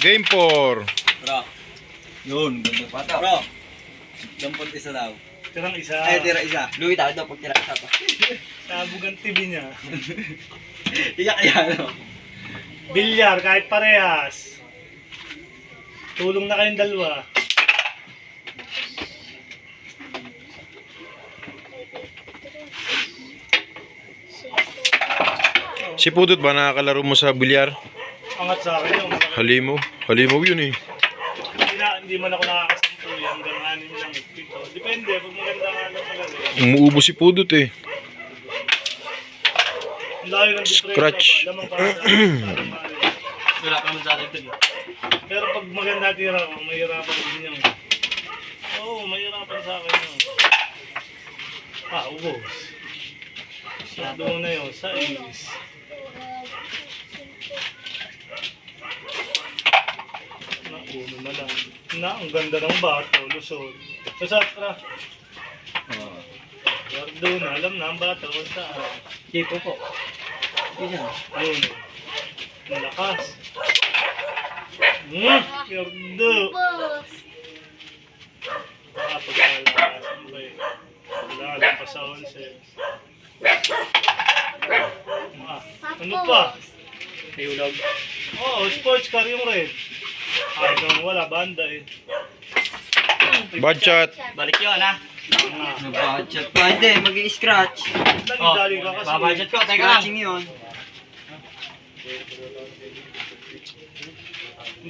Game 4. Bro. Yun, ganda pa. Bro. Dampot isa daw. Tirang isa. Ay, tira isa. Luwi tayo daw pag tira isa pa. Sabog ang TV niya. Iyak yan. Bilyar, kahit parehas. Tulong na kayong dalawa. Si Pudot ba nakakalaro mo sa bilyar? Angat sa akin yun. Halimaw. Halimaw yun eh. Hindi man ako nakakasampulo. Hanggang 6 lang. Pito. Depende. Pag maganda nga lang talaga. Umuubo si Pudot eh. Ang layo ng depression Scratch. ba? Lamang para sa wala pa naman sa akin ito. Pero pag maganda tira ko, mahirapan din yun. Oo, mahirapan sa akin yun. Ubos. Doon na yun, sa is. Uno na lang. Ang ganda ng bata, lusod. Basta, tara. Doon na, alam na ang bata, basta. Kipo po. Ayun. Ang lakas. Yardo. Pagkalasan ba eh. Paglalang pa sa 11. Ano pa? Ayulag. Oo, sports car yung red. Ay, kung wala, banda eh. Bad shot. Balik yun ha. Nabudget pa. Hindi, mag-i-scratch. Dali-dali ka kasi. Babudget ko, teka lang. Scratching yun.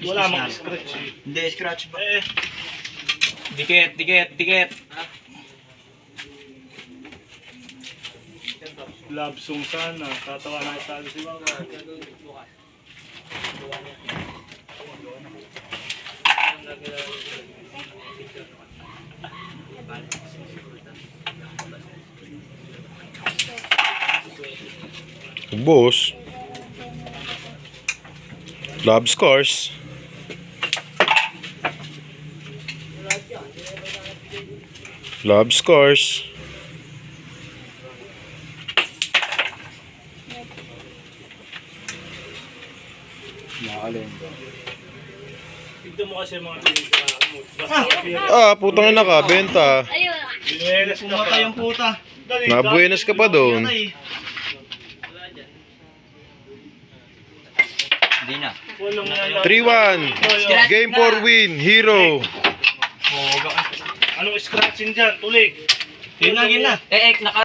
Wala mag-scratch eh. Hindi, scratch ba? Dikit. Love song sana. Tatawa na tayo si Mama. Boss. Love scores. Love scores. Tignan mo kasi mga tinitira mo. Basta Putang ina ka, benta. binuelas ka pa. Pumatay yung puta. Dali, Nabuenas ka pa doon. Hindi na. Walang nga. 3-1. Game 4 win. Hero. Anong scratching dyan? Tulig. Yun na. naka